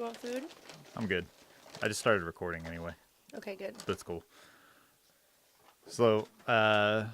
You want food? I'm good. I just started recording anyway. Okay, good. That's cool. So, we're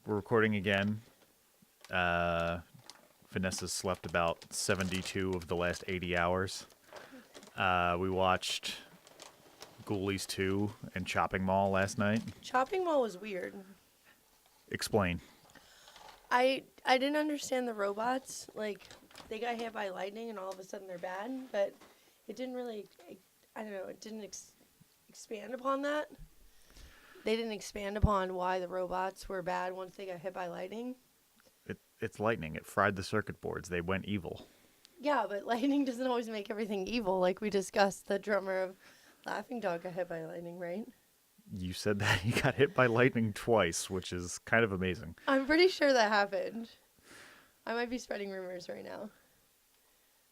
recording again. Vanessa slept about 72 of the last 80 hours. We watched Ghoulies 2 and Chopping Mall last night. Chopping Mall was weird. Explain. I didn't understand the robots. Like, they got hit by lightning and all of a sudden they're bad, but it didn't really, I don't know, it didn't expand upon that. They didn't expand upon why the robots were bad once they got hit by lightning. It's lightning. It fried the circuit boards. They went evil. Yeah, but lightning doesn't always make everything evil. Like we discussed, the drummer of Laughing Dog got hit by lightning, right? You said that he got hit by lightning twice, which is kind of amazing. I'm pretty sure that happened. I might be spreading rumors right now,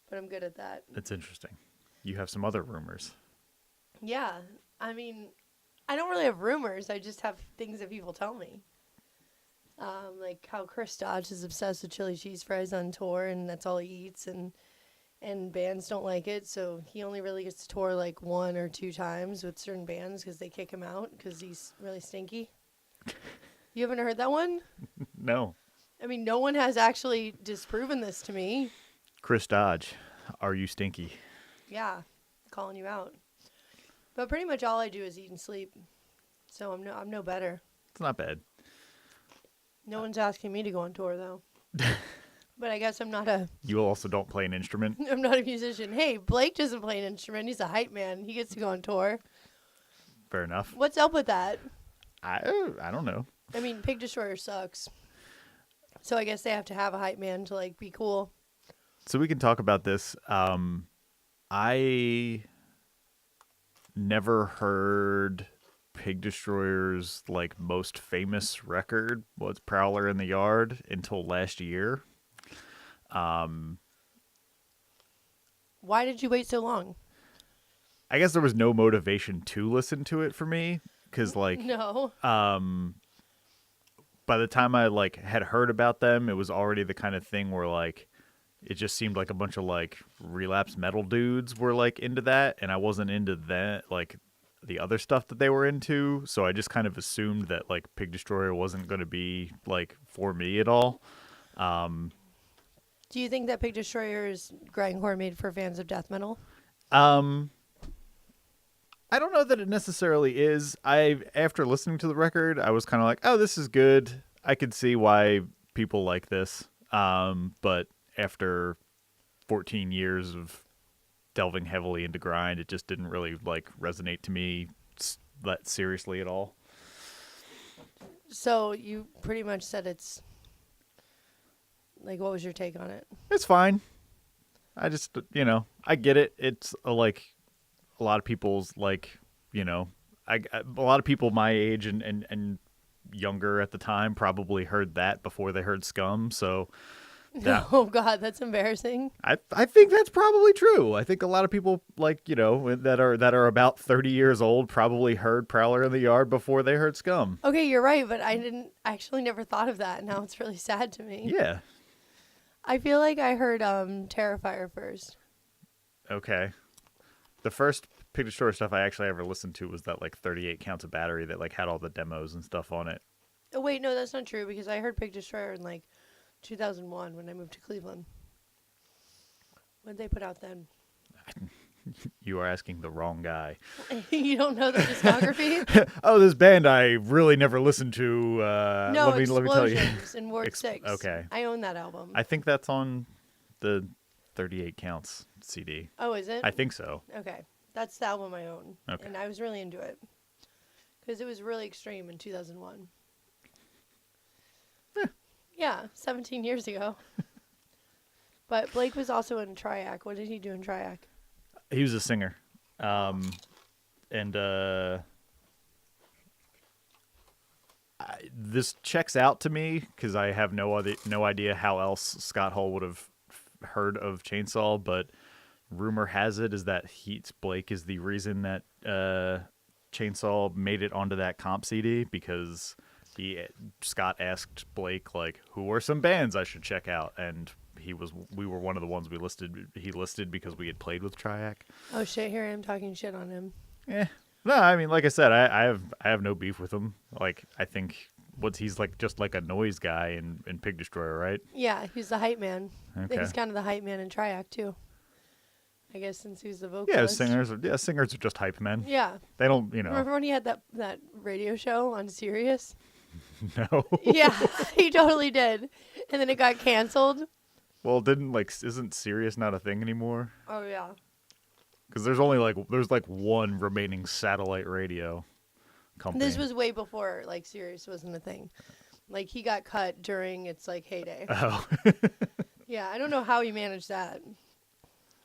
but I'm good at that. It's interesting. You have some other rumors. Yeah, I mean, I don't really have rumors. I just have things that people tell me. Like how Chris Dodge is obsessed with chili cheese fries on tour, and that's all he eats, and bands don't like it, so he only really gets to tour like 1 or 2 times with certain bands because they kick him out because he's really stinky. You haven't heard that one? No. I mean, no one has actually disproven this to me. Chris Dodge, are you stinky? Yeah, calling you out. But pretty much all I do is eat and sleep, so I'm no better. It's not bad. No one's asking me to go on tour though. But I guess I'm not a You also don't play an instrument? I'm not a musician. Hey, Blake doesn't play an instrument. He's a hype man. He gets to go on tour. Fair enough. What's up with that? I don't know. I mean, Pig Destroyer sucks. So I guess they have to have a hype man to like be cool. So we can talk about this. I never heard Pig Destroyer's like most famous record was Prowler in the Yard until last year. Why did you wait so long? I guess there was no motivation to listen to it for me because like No. by the time I like had heard about them, it was already the kind of thing where like it just seemed like a bunch of like relapse metal dudes were like into that, and I wasn't into that like the other stuff that they were into, so I just kind of assumed that like Pig Destroyer wasn't going to be like for me at all. Do you think that Pig Destroyer is grindcore made for fans of death metal? I don't know that it necessarily is. After listening to the record, I was kind of like, oh, this is good. I could see why people like this. But after 14 years of delving heavily into grind, it just didn't really like resonate to me that seriously at all. So you pretty much said it's like, what was your take on it? It's fine. I just, I get it. It's like a lot of people's like, a lot of people my age and younger at the time probably heard that before they heard Scum. So Oh God, that's embarrassing. I think that's probably true. I think a lot of people like, that are about 30 years old probably heard Prowler in the Yard before they heard Scum. Okay, you're right, but I actually never thought of that. Now it's really sad to me. Yeah. I feel like I heard Terrifier first. Okay. The first Pig Destroyer stuff I actually ever listened to was that like 38 Counts of Battery that like had all the demos and stuff on it. Oh wait, no, that's not true because I heard Pig Destroyer in like 2001 when I moved to Cleveland. What did they put out then? You are asking the wrong guy. You don't know the discography? Oh, this band I really never listened to. No, let me tell you. Explosions in Ward 6. Okay. I own that album. I think that's on the 38 Counts CD. Oh, is it? I think so. Okay. That's the album I own. Okay. And I was really into it. Because it was really extreme in 2001. Yeah, 17 years ago. But Blake was also in Triac. What did he do in Triac? He was a singer. This checks out to me because I have no idea how else Scott Hall would have heard of Chainsaw, but rumor has it is that Blake is the reason that Chainsaw made it onto that comp CD because Scott asked Blake like, who are some bands I should check out, and we were one of the ones he listed because we had played with Triac. Oh shit! Here I am talking shit on him. No, I mean, like I said, I have no beef with him. Like, I think he's like just like a noise guy in Pig Destroyer, right? Yeah, he's the hype man. Okay. He's kind of the hype man in Triac too. I guess since he's the Yeah, vocalist. singers are just hype men. Yeah. They don't, you know. Remember when he had that radio show on Sirius? No. Yeah, he totally did. And then it got canceled. Well, isn't Sirius not a thing anymore? Oh yeah. Because there's one remaining satellite radio company. This was way before like Sirius wasn't a thing. Like he got cut during its like heyday. Oh. Yeah, I don't know how he managed that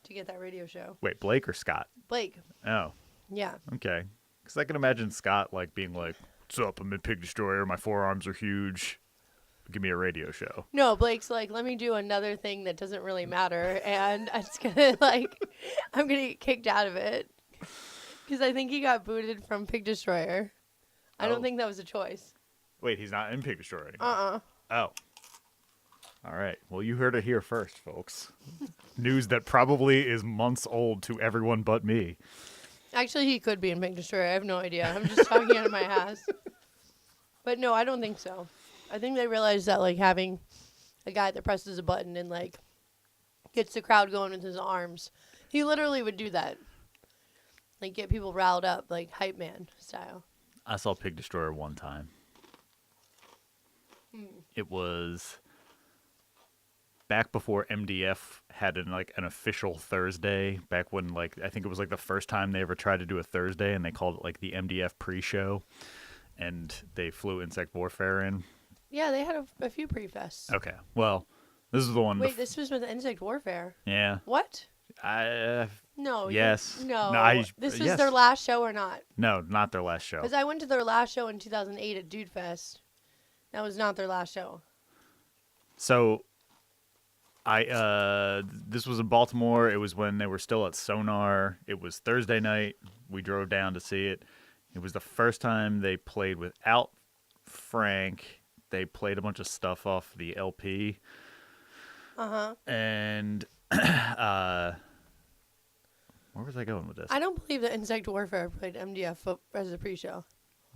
to get that radio show. Wait, Blake or Scott? Blake. Oh. Yeah. Okay. Because I can imagine Scott like being like, "What's up? I'm in Pig Destroyer. My forearms are huge. Give me a radio show." No, Blake's like, let me do another thing that doesn't really matter, and I'm gonna get kicked out of it because I think he got booted from Pig Destroyer. I don't think that was a choice. Wait, he's not in Pig Destroyer anymore. Oh. All right. Well, you heard it here first, folks. News that probably is months old to everyone but me. Actually, he could be in Pig Destroyer. I have no idea. I'm just talking out of my ass. But no, I don't think so. I think they realized that like having a guy that presses a button and like gets the crowd going with his arms, he literally would do that. Like get people riled up, like hype man style. I saw Pig Destroyer one time. It was back before MDF had an official Thursday. Back when I think it was like the first time they ever tried to do a Thursday, and they called it like the MDF pre-show, and they flew Insect Warfare in. Yeah, they had a few pre-fests. Okay, well, this is the one. Wait, this was with Insect Warfare. Yeah. What? No. Yes. No. This was their last show or not? No, not their last show. Because I went to their last show in 2008 at Dude Fest. That was not their last show. So, this was in Baltimore. It was when they were still at Sonar. It was Thursday night. We drove down to see it. It was the first time they played without Frank. They played a bunch of stuff off the LP. And where was I going with this? I don't believe that Insect Warfare played MDF as a pre-show.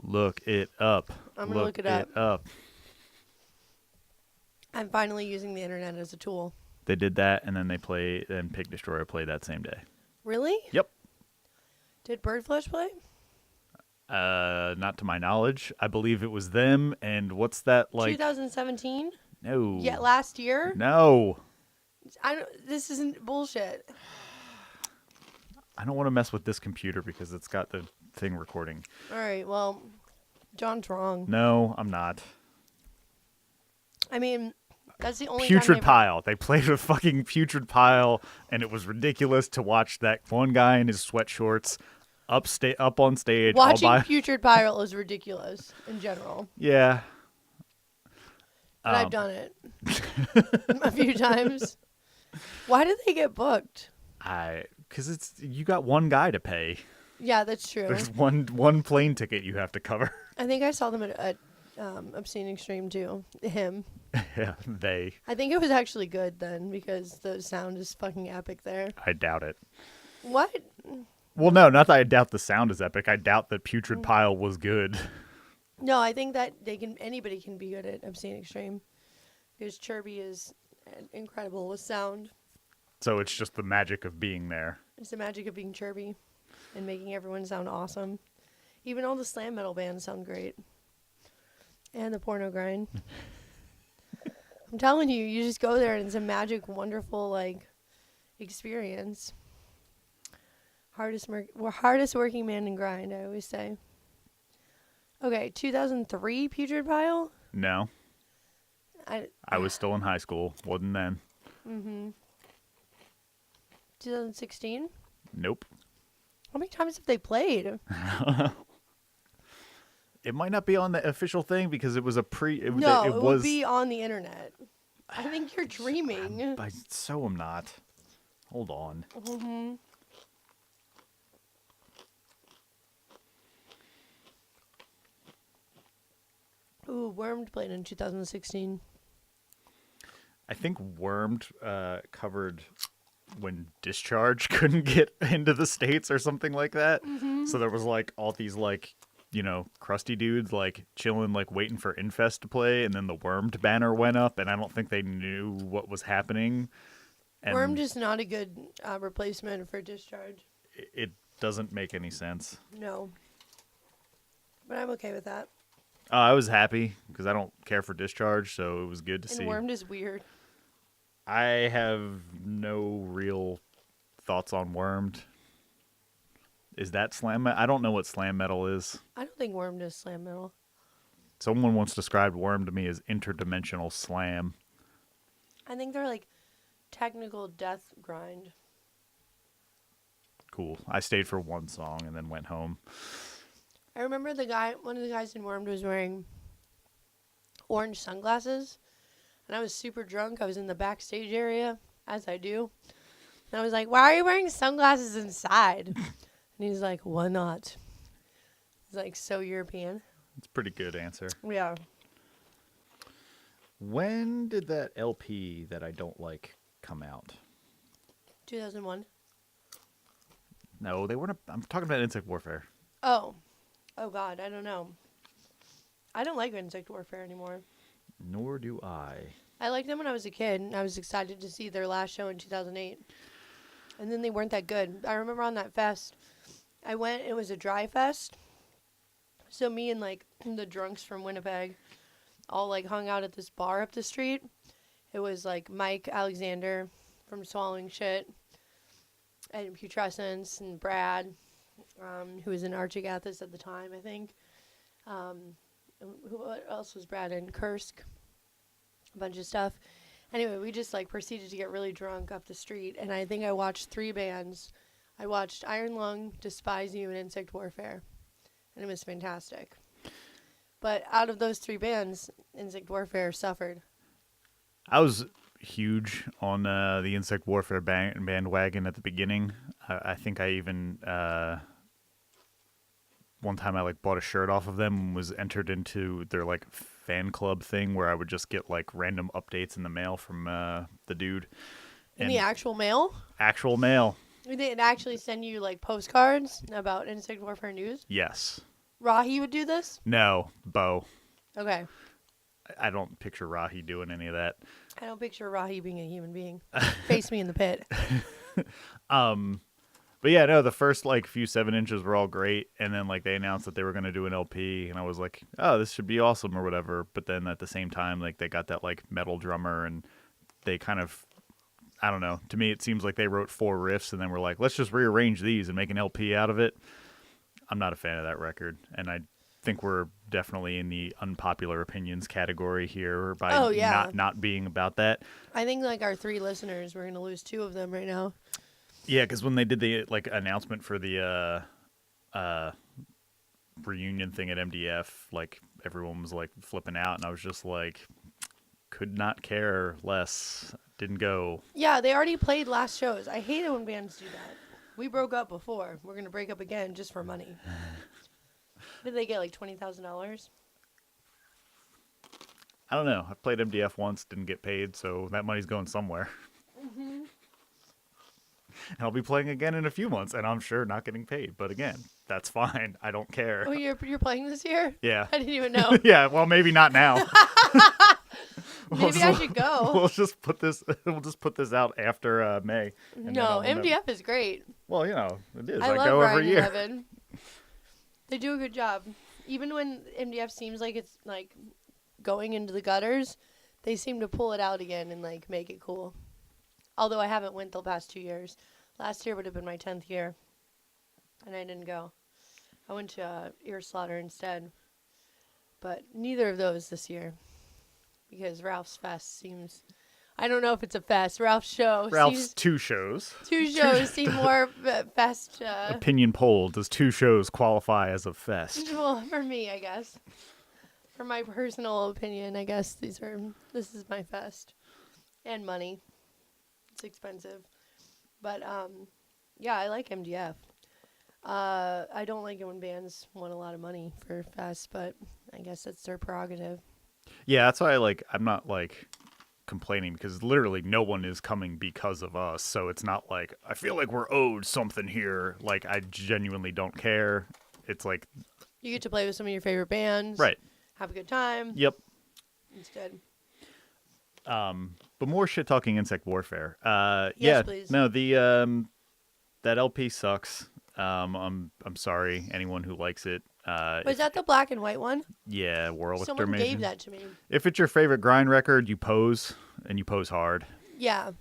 Look it up. I'm going to look it up. I'm finally using the internet as a tool. They did that, and then Pig Destroyer played that same day. Really? Yep. Did Birdflesh play? Not to my knowledge. I believe it was them, and what's that like? 2017? No. Yeah, last year? No. This isn't bullshit. I don't want to mess with this computer because it's got the thing recording. All right, well, John's wrong. No, I'm not. I mean, that's the only Putrid time Pile. They played with fucking Putrid Pile, and it was ridiculous to watch that one guy in his sweatshorts up on stage. Watching Putrid Pile is ridiculous in general. Yeah. But I've done it a few times. Why did they get booked? Because you got one guy to pay. Yeah, that's true. There's one plane ticket you have to cover. I think I saw them at Obscene Extreme too. Him. Yeah, they. I think it was actually good then because the sound is fucking epic there. I doubt it. What? Well, no, not that I doubt the sound is epic. I doubt that Putrid Pile was good. No, I think that anybody can be good at Obscene Extreme because Chirby is incredible with sound. So it's just the magic of being there. It's the magic of being Chirby and making everyone sound awesome. Even all the slam metal bands sound great. And the porno grind. I'm telling you, you just go there and it's a magic, wonderful, experience. Hardest working man in grind, I always say. Okay, 2003 Putrid Pile? No. I was still in high school. Wasn't then. 2016? Nope. How many times have they played? It might not be on the official thing because it was a it would be on the internet. I think you're dreaming. So I'm not. Hold on. Ooh, Wormed played in 2016. I think Wormed covered when Discharge couldn't get into the States or something like that. Mm-hmm. So there was like all these like, crusty dudes like chilling, like waiting for Infest to play, and then the Wormed banner went up, and I don't think they knew what was happening. And Wormed is not a good replacement for Discharge. it doesn't make any sense. No. But I'm okay with that. I was happy because I don't care for Discharge, so it was good to And see. Wormed is weird. I have no real thoughts on Wormed. Is that slam metal? I don't know what slam metal is. I don't think Wormed is slam metal. Someone once described Worm to me as interdimensional slam. I think they're like technical death grind. Cool. I stayed for one song and then went home. I remember one of the guys in Wormed was wearing orange sunglasses. And I was super drunk. I was in the backstage area, as I do. And I was like, why are you wearing sunglasses inside? And he's like, why not? He's like, so European. It's a pretty good answer. Yeah. When did that LP that I don't like come out? 2001. No, they weren't. I'm talking about Insect Warfare. Oh. Oh, God. I don't know. I don't like Insect Warfare anymore. Nor do I. I liked them when I was a kid, and I was excited to see their last show in 2008. And then they weren't that good. I remember on that fest, I went, it was a dry fest. So me and, like, the drunks from Winnipeg all, like, hung out at this bar up the street. It was, like, Mike Alexander from Swallowing Shit, and Putrescence, and Brad, who was in Archigathus at the time, I think. What else was Brad in? Kursk. A bunch of stuff. Anyway, we just like proceeded to get really drunk up the street, and I think I watched 3 bands. I watched Iron Lung, Despise You, and Insect Warfare, and it was fantastic. But out of those 3 bands, Insect Warfare suffered. I was huge on the Insect Warfare bandwagon at the beginning. I think I even one time I like bought a shirt off of them and was entered into their like fan club thing where I would just get like random updates in the mail from the dude. In the actual mail? Actual mail. They'd actually send you like postcards about Insect Warfare news? Yes. Rahi would do this? No, Bo. Okay. I don't picture Rahi doing any of that. I don't picture Rahi being a human being. Face me in the pit. But yeah, no, the first like few 7 inches were all great, and then like they announced that they were going to do an LP, and I was like, oh, this should be awesome or whatever. But then at the same time, like they got that like metal drummer, and they kind of, I don't know. To me, it seems like they wrote 4 riffs and then were like, let's just rearrange these and make an LP out of it. I'm not a fan of that record, and I think we're definitely in the unpopular opinions category here by not being about that. I think like our 3 listeners, we're going to lose 2 of them right now. Yeah, because when they did the like announcement for the reunion thing at MDF, like everyone was like flipping out, and I was just like, could not care less. Didn't go. Yeah, they already played last shows. I hate it when bands do that. We broke up before. We're gonna break up again just for money. Did they get like $20,000? I don't know. I played MDF once, didn't get paid, so that money's going somewhere. Mm-hmm. I'll be playing again in a few months, and I'm sure not getting paid. But again, that's fine. I don't care. Oh, you're playing this year? Yeah. I didn't even know. Yeah. Well, maybe not now. Maybe I should go. We'll just put this. We'll just put this out after May. No, MDF is great. Well, you know it is. I love go Ryan every year. And Evan. They do a good job. Even when MDF seems like it's like going into the gutters, they seem to pull it out again and like make it cool. Although I haven't went the past 2 years. Last year would have been my 10th year, and I didn't go. I went to Ear Slaughter instead, but neither of those this year, because Ralph's Fest seems. I don't know if it's a fest. Ralph's show. Ralph's 2 shows. 2 shows seem more fest. Opinion poll: does 2 shows qualify as a fest? Well, for me, I guess. For my personal opinion, I guess this is my fest, and money. It's expensive, but yeah, I like MDF. I don't like it when bands want a lot of money for fest, but I guess that's their prerogative. Yeah, that's why I'm not like complaining because literally no one is coming because of us. So it's not like I feel like we're owed something here. Like I genuinely don't care. It's like You get to play with some of your favorite bands. right. Have a good time. Yep. It's good. But more shit talking insect warfare. Yes, yeah. please. No, the that LP sucks. I'm sorry anyone who likes it. Was that the black and white one? Yeah, World Someone Extermination. gave that to me. If it's your favorite grind record, you pose, and you pose hard. Yeah.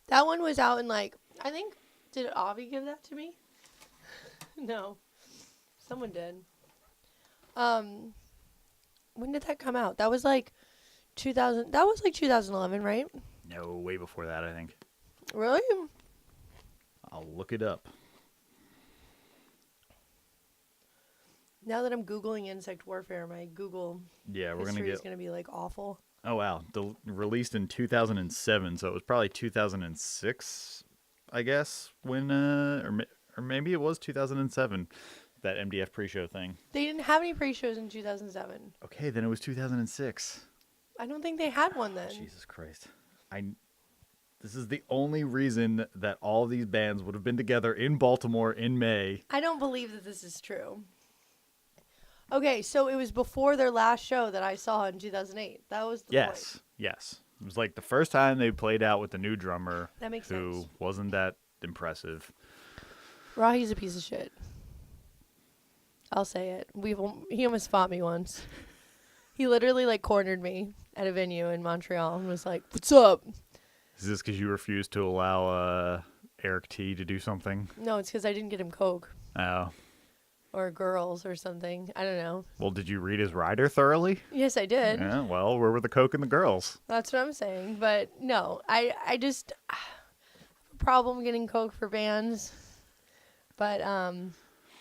That one was out in I think, did Avi give that to me? No. Someone did. When did that come out? That was 2000. That was 2011, right? No, way before that, I think. Really? I'll look it up. Now that I'm Googling insect warfare, my Google Yeah, we're history gonna is get. going to be awful. Oh wow, released in 2007, so it was probably 2006, I guess. When or maybe it was 2007. That MDF pre-show thing. They didn't have any pre-shows in 2007. Okay, then it was 2006. I don't think they had one then. Jesus Christ. This is the only reason that all these bands would have been together in Baltimore in May. I don't believe that this is true. Okay, so it was before their last show that I saw in 2008. That was the point. Yes. It was like the first time they played out with the new drummer. That makes who sense. wasn't that impressive. Rahi's a piece of shit. I'll say it. He almost fought me once. He literally cornered me at a venue in Montreal and was like, "What's up?" Is this because you refused to allow Eric T to do something? No, it's because I didn't get him Coke Oh. or girls or something. I don't know. Well, did you read his rider thoroughly? Yes, I did. Yeah, well, where were the Coke and the girls? That's what I'm saying. But no, I just have a problem getting Coke for bands. But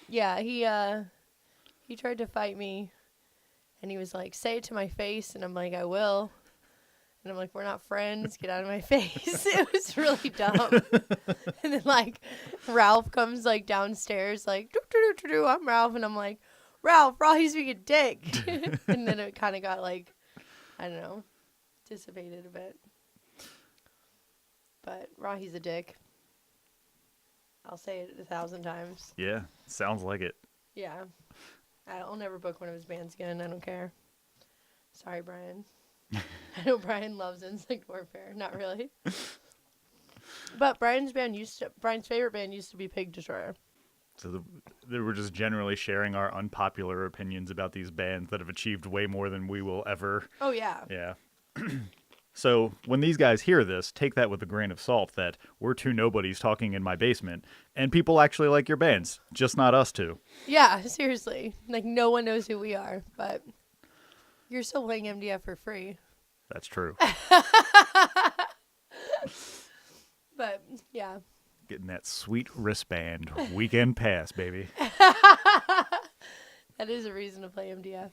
yeah, he tried to fight me, and he was like, "Say it to my face," and I'm like, "I will." And I'm like, "We're not friends. Get out of my face." It was really dumb. And then Ralph comes downstairs "Do-do-do-do-do, I'm Ralph," and I'm like, "Ralph, Rahi's being a dick." And then it kind of got I don't know, dissipated a bit. But Rahi's a dick. I'll say it 1,000 times. Yeah, sounds like it. Yeah. I'll never book one of his bands again. I don't care. Sorry, Brian. I know Brian loves insect warfare. Not really. But Brian's favorite band used to be Pig Destroyer. So they were just generally sharing our unpopular opinions about these bands that have achieved way more than we will ever. Oh, yeah. Yeah. So when these guys hear this, take that with a grain of salt that we're two nobodies talking in my basement, and people actually like your bands, just not us two. Yeah, seriously. No one knows who we are, but you're still playing MDF for free. That's true. But, yeah. Getting that sweet wristband weekend pass, baby. That is a reason to play MDF.